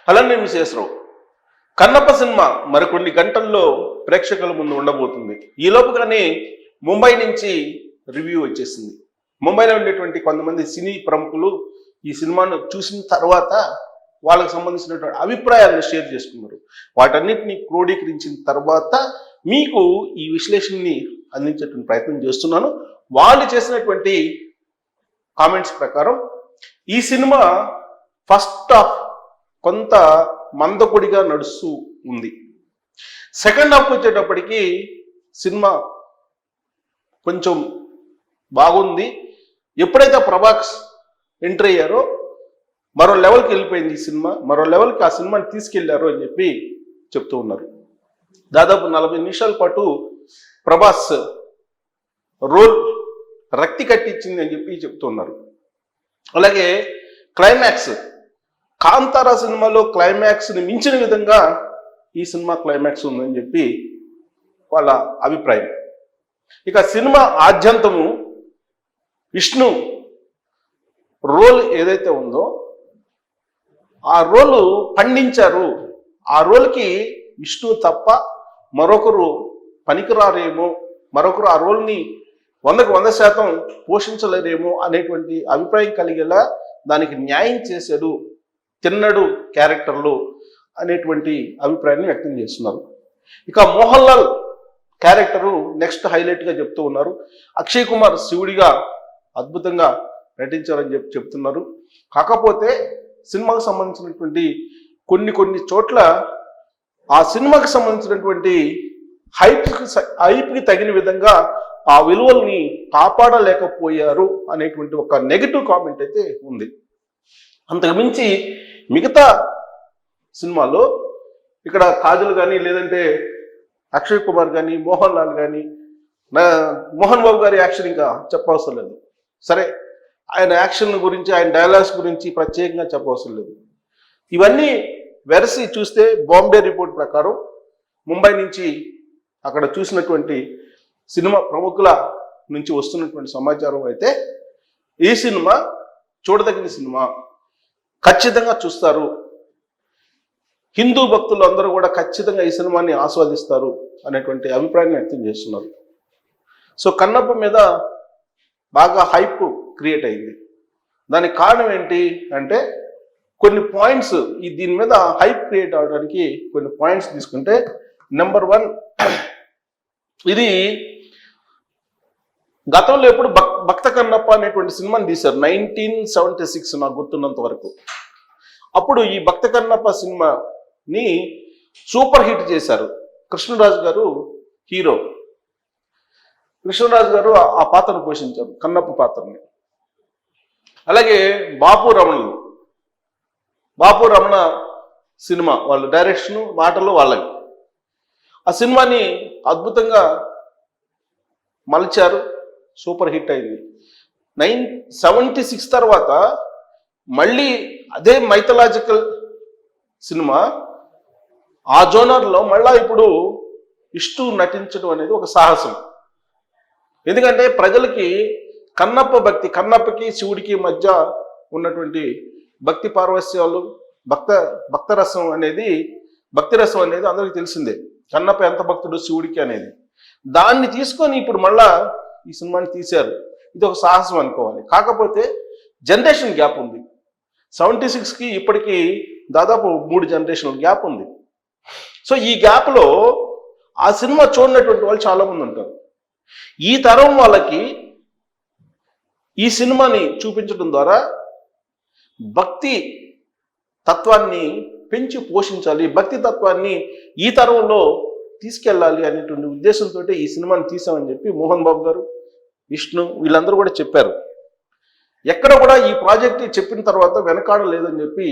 అలానే విశేషరావు కన్నప్ప సినిమా మరికొన్ని గంటల్లో ప్రేక్షకుల ముందు ఉండబోతుంది. ఈ లోపుగానే ముంబై నుంచి రివ్యూ వచ్చేసింది. ముంబైలో ఉండేటువంటి కొంతమంది సినీ ప్రముఖులు ఈ సినిమాను చూసిన తర్వాత వాళ్ళకి సంబంధించినటువంటి అభిప్రాయాలను షేర్ చేసుకున్నారు. వాటన్నిటిని క్రోడీకరించిన తర్వాత మీకు ఈ విశ్లేషణని అందించేటువంటి ప్రయత్నం చేస్తున్నాను. వాళ్ళు చేసినటువంటి కామెంట్స్ ప్రకారం ఈ సినిమా ఫస్ట్ హాఫ్ కొంత మందకొడిగా నడుస్తూ ఉంది. సెకండ్ హాఫ్ వచ్చేటప్పటికి సినిమా కొంచెం బాగుంది. ఎప్పుడైతే ప్రభాస్ ఎంట్రీ అయ్యారో మరో లెవెల్కి వెళ్ళిపోయింది ఈ సినిమా, మరో లెవెల్కి ఆ సినిమాని తీసుకెళ్లారు అని చెప్పి చెప్తూ ఉన్నారు. దాదాపు 40 నిమిషాల పాటు ప్రభాస్ రోల్ రక్తి కట్టించింది అని చెప్పి చెప్తూ ఉన్నారు. అలాగే క్లైమాక్స్, కాంతారా సినిమాలో క్లైమాక్స్ని మించిన విధంగా ఈ సినిమా క్లైమాక్స్ ఉందని చెప్పి వాళ్ళ అభిప్రాయం. ఇక సినిమా ఆద్యంతము విష్ణు రోల్ ఏదైతే ఉందో ఆ రోలు పండించారు. ఆ రోల్కి విష్ణు తప్ప మరొకరు పనికిరారేమో, మరొకరు ఆ రోల్ని 100కు 100% పోషించలేరేమో అనేటువంటి అభిప్రాయం కలిగేలా దానికి న్యాయం చేశాడు తిన్నడు క్యారెక్టర్లు అనేటువంటి అభిప్రాయాన్ని వ్యక్తం చేస్తున్నారు. ఇక మోహన్ లాల్ క్యారెక్టరు నెక్స్ట్ హైలైట్గా చెప్తూ ఉన్నారు. అక్షయ్ కుమార్ శివుడిగా అద్భుతంగా నటించారని చెప్తున్నారు. కాకపోతే సినిమాకు సంబంధించినటువంటి కొన్ని చోట్ల ఆ సినిమాకి సంబంధించినటువంటి హైప్కి తగిన విధంగా ఆ విలువల్ని కాపాడలేకపోయారు అనేటువంటి ఒక నెగిటివ్ కామెంట్ అయితే ఉంది. అంతకుమించి మిగతా సినిమాలో ఇక్కడ కాజల్ కానీ లేదంటే అక్షయ్ కుమార్ కానీ మోహన్ లాల్ కానీ మోహన్ బాబు గారి యాక్షన్ ఇంకా చెప్పవసరం లేదు. సరే, ఆయన యాక్షన్ గురించి ఆయన డైలాగ్స్ గురించి ప్రత్యేకంగా చెప్పవసరం లేదు. ఇవన్నీ వెరసి చూస్తే బాంబే రిపోర్ట్ ప్రకారం ముంబై నుంచి అక్కడ చూసినటువంటి సినిమా ప్రముఖుల నుంచి వస్తున్నటువంటి సమాచారం అయితే ఈ సినిమా చూడదగిన సినిమా, ఖచ్చితంగా చూస్తారు. హిందూ భక్తులు అందరూ కూడా ఖచ్చితంగా ఈ సినిమాని ఆస్వాదిస్తారు అనేటువంటి అభిప్రాయాన్ని వ్యక్తం చేస్తున్నారు. సో కన్నప్ప మీద బాగా హైప్ క్రియేట్ అయింది. దానికి కారణం ఏంటి అంటే కొన్ని పాయింట్స్, దీని మీద హైప్ క్రియేట్ అవడానికి కొన్ని పాయింట్స్ తీసుకుంటే, నెంబర్ 1, ఇది గతంలో ఎప్పుడు భక్త కన్నప్ప అనేటువంటి సినిమాని తీశారు 1976 నాకు గుర్తున్నంత వరకు. అప్పుడు ఈ భక్త కన్నప్ప సినిమాని సూపర్ హిట్ చేశారు. కృష్ణరాజు గారు హీరో. కృష్ణరాజు గారు ఆ పాత్రను పోషించారు, కన్నప్ప పాత్రని. అలాగే బాపు రమణ సినిమా వాళ్ళు డైరెక్షన్ మాటలు వాళ్ళవి. ఆ సినిమాని అద్భుతంగా మలిచారు, సూపర్ హిట్ అయింది. 1976 తర్వాత మళ్ళీ అదే మైథలాజికల్ సినిమా ఆ జోనర్లో మళ్ళా ఇప్పుడు ఇష్టూ నటించడం అనేది ఒక సాహసం. ఎందుకంటే ప్రజలకి కన్నప్ప భక్తి, కన్నప్పకి శివుడికి మధ్య ఉన్నటువంటి భక్తి పార్వస్యాలు, భక్తి రసం అనేది అందరికీ తెలిసిందే. కన్నప్ప ఎంత భక్తుడు శివుడికి అనేది. దాన్ని తీసుకొని ఇప్పుడు మళ్ళా ఈ సినిమాని తీశారు. ఇది ఒక సాహసం అనుకోవాలి. కాకపోతే జనరేషన్ గ్యాప్ ఉంది. 76కి ఇప్పటికీ దాదాపు 3 జనరేషన్ల గ్యాప్ ఉంది. సో ఈ గ్యాప్లో ఆ సినిమా చూడనటువంటి వాళ్ళు చాలామంది ఉంటారు. ఈ తరం వాళ్ళకి ఈ సినిమాని చూపించడం ద్వారా భక్తి తత్వాన్ని పెంచి పోషించాలి, భక్తి తత్వాన్ని ఈ తరంలో తీసుకెళ్ళాలి అనేటువంటి ఉద్దేశంతో ఈ సినిమాని తీసామని చెప్పి మోహన్ బాబు గారు, విష్ణు వీళ్ళందరూ కూడా చెప్పారు. ఎక్కడ కూడా ఈ ప్రాజెక్ట్ చెప్పిన తర్వాత వెనకాడలేదని చెప్పి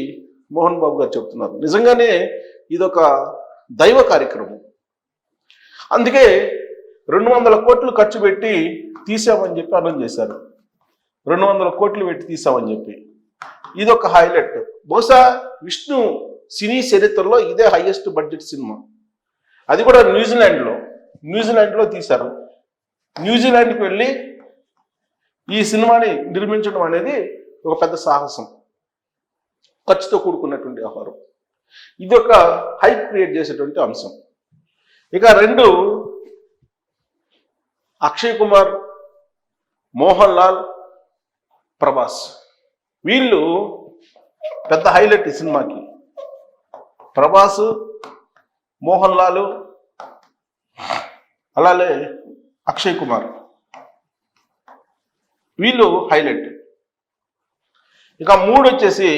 మోహన్ బాబు గారు చెప్తున్నారు. నిజంగానే ఇదొక దైవ కార్యక్రమం. అందుకే 200 కోట్లు ఖర్చు పెట్టి తీసామని చెప్పి అనౌన్స్ చేశారు. 200 కోట్లు పెట్టి తీసామని చెప్పి ఇదొక హైలైట్. బహుశా విష్ణు సినీ చరిత్రలో ఇదే హైయెస్ట్ బడ్జెట్ సినిమా. అది కూడా న్యూజిలాండ్లో తీశారు. న్యూజిలాండ్కి వెళ్ళి ఈ సినిమాని నిర్మించడం అనేది ఒక పెద్ద సాహసం, ఖర్చుతో కూడుకున్నటువంటి వ్యవహారం. ఇది ఒక హైప్ క్రియేట్ చేసేటువంటి అంశం. ఇక 2 అక్షయ్ కుమార్, మోహన్ లాల్, ప్రభాస్. వీళ్ళు పెద్ద హైలైట్ ఈ సినిమాకి. ప్రభాస్, మోహన్ లాల్, అలాగే అక్షయ్ కుమార్, వీళ్ళు హైలైట్. ఇక 3 వచ్చేసి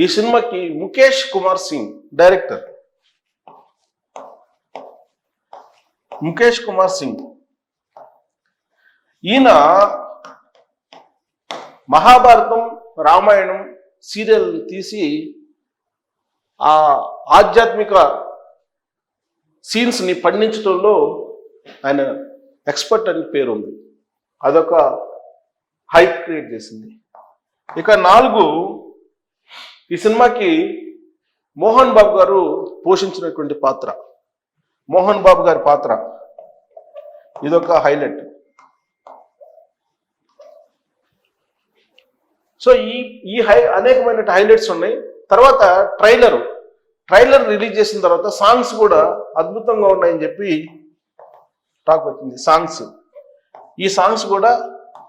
ఈ సినిమాకి ముఖేష్ కుమార్ సింగ్ డైరెక్టర్. ముఖేష్ కుమార్ సింగ్ ఈయన మహాభారతం, రామాయణం సీరియల్ తీసి ఆ ఆధ్యాత్మిక సీన్స్ని పండించడంలో ఆయన ఎక్స్పర్ట్ అని పేరు ఉంది. అదొక హైప్ క్రియేట్ చేసింది. ఇక 4 ఈ సినిమాకి మోహన్ బాబు గారు పోషించినటువంటి పాత్ర, మోహన్ బాబు గారి పాత్ర ఇదొక హైలైట్. సో ఈ అనేకమైన హైలైట్స్ ఉన్నాయి. తర్వాత ట్రైలర్ రిలీజ్ చేసిన తర్వాత సాంగ్స్ కూడా అద్భుతంగా ఉన్నాయని చెప్పి టాక్ వచ్చింది. ఈ సాంగ్స్ కూడా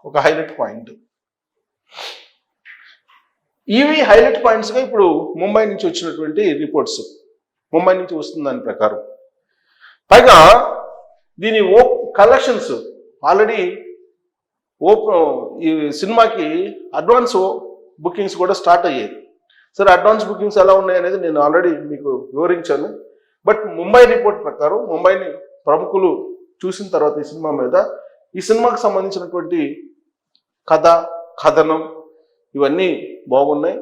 ఒక హైలైట్ పాయింట్. ఇవి హైలైట్ పాయింట్స్గా ఇప్పుడు ముంబై నుంచి వచ్చినటువంటి రిపోర్ట్స్, ముంబై నుంచి వస్తుంది దాని ప్రకారం. పైగా దీని కలెక్షన్స్ ఆల్రెడీ ఈ సినిమాకి అడ్వాన్స్ బుకింగ్స్ కూడా స్టార్ట్ అయ్యాయి. సరే, అడ్వాన్స్ బుకింగ్స్ ఎలా ఉన్నాయి అనేది నేను ఆల్రెడీ మీకు వివరించాను. బట్ ముంబై రిపోర్ట్ ప్రకారం, ముంబైని ప్రముఖులు చూసిన తర్వాత ఈ సినిమాకి సంబంధించినటువంటి కథ, కథనం ఇవన్నీ బాగున్నాయి.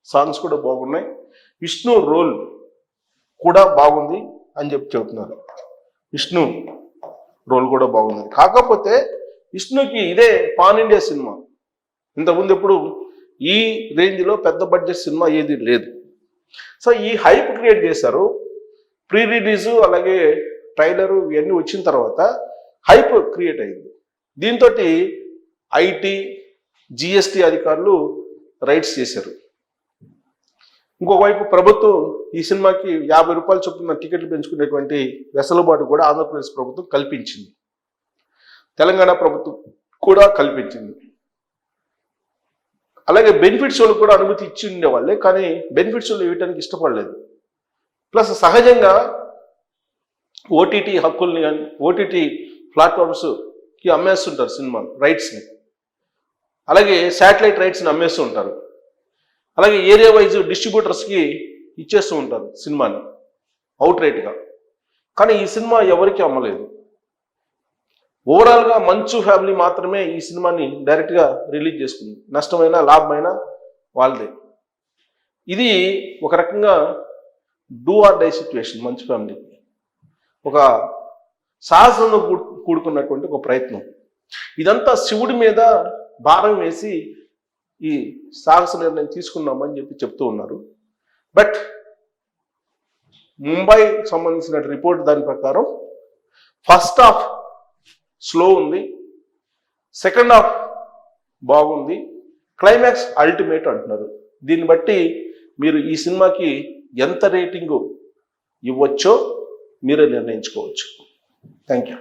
సాంగ్స్ కూడా బాగున్నాయి. విష్ణు రోల్ కూడా బాగుంది అని చెప్తున్నారు. విష్ణు రోల్ కూడా బాగుంది. కాకపోతే విష్ణుకి ఇదే పాన్ ఇండియా సినిమా. ఇంతకుముందు ఎప్పుడు ఈ రేంజ్లో పెద్ద బడ్జెట్ సినిమా ఏది లేదు. సో ఈ హైప్ క్రియేట్ చేశారు. ప్రీ రిలీజు అలాగే ట్రైలరు ఇవన్నీ వచ్చిన తర్వాత హైప్ క్రియేట్ అయింది. దీంతో ఐటీ, జిఎస్టీ అధికారులు రైడ్స్ చేశారు. ఇంకోవైపు ప్రభుత్వం ఈ సినిమాకి 50 రూపాయల చొప్పున టికెట్లు పెంచుకునేటువంటి వెసులుబాటు కూడా ఆంధ్రప్రదేశ్ ప్రభుత్వం కల్పించింది. తెలంగాణ ప్రభుత్వం కూడా కల్పించింది. అలాగే బెనిఫిట్ షోలు కూడా అనుమతి ఇచ్చి ఉండేవాళ్ళే, కానీ బెనిఫిట్ షోలు ఇవ్వడానికి ఇష్టపడలేదు. ప్లస్ సహజంగా ఓటీటీ హక్కుల్ని కానీ ఓటీటీ ప్లాట్ఫామ్స్కి అమ్మేస్తుంటారు సినిమా రైట్స్ని. అలాగే శాటిలైట్ రైట్స్ని అమ్మేస్తూ ఉంటారు. అలాగే ఏరియా వైజ్ డిస్ట్రిబ్యూటర్స్కి ఇచ్చేస్తూ ఉంటారు సినిమాని అవుట్ రైట్గా. కానీ ఈ సినిమా ఎవరికి అమ్మలేదు. ఓవరాల్గా మంచు ఫ్యామిలీ మాత్రమే ఈ సినిమాని డైరెక్ట్గా రిలీజ్ చేసుకుంది. నష్టమైనా లాభమైనా వాళ్ళదే. ఇది ఒక రకంగా డూ ఆర్ డై సిచ్యువేషన్. మంచు ఫ్యామిలీకి ఒక సాహసంలో కూడుకున్నటువంటి ఒక ప్రయత్నం. ఇదంతా శివుడి మీద భారం వేసి ఈ సాహస నిర్ణయం తీసుకున్నామని చెప్తూ ఉన్నారు. బట్ ముంబై సంబంధించిన రిపోర్ట్ దాని ప్రకారం ఫస్ట్ హాఫ్ స్లో ఉంది, సెకండ్ హాఫ్ బాగుంది, క్లైమాక్స్ అల్టిమేట్ అంటున్నారు. దీన్ని బట్టి మీరు ఈ సినిమాకి ఎంత రేటింగు ఇవ్వచ్చో మీరే నిర్ణయించుకోవచ్చు. Thank you.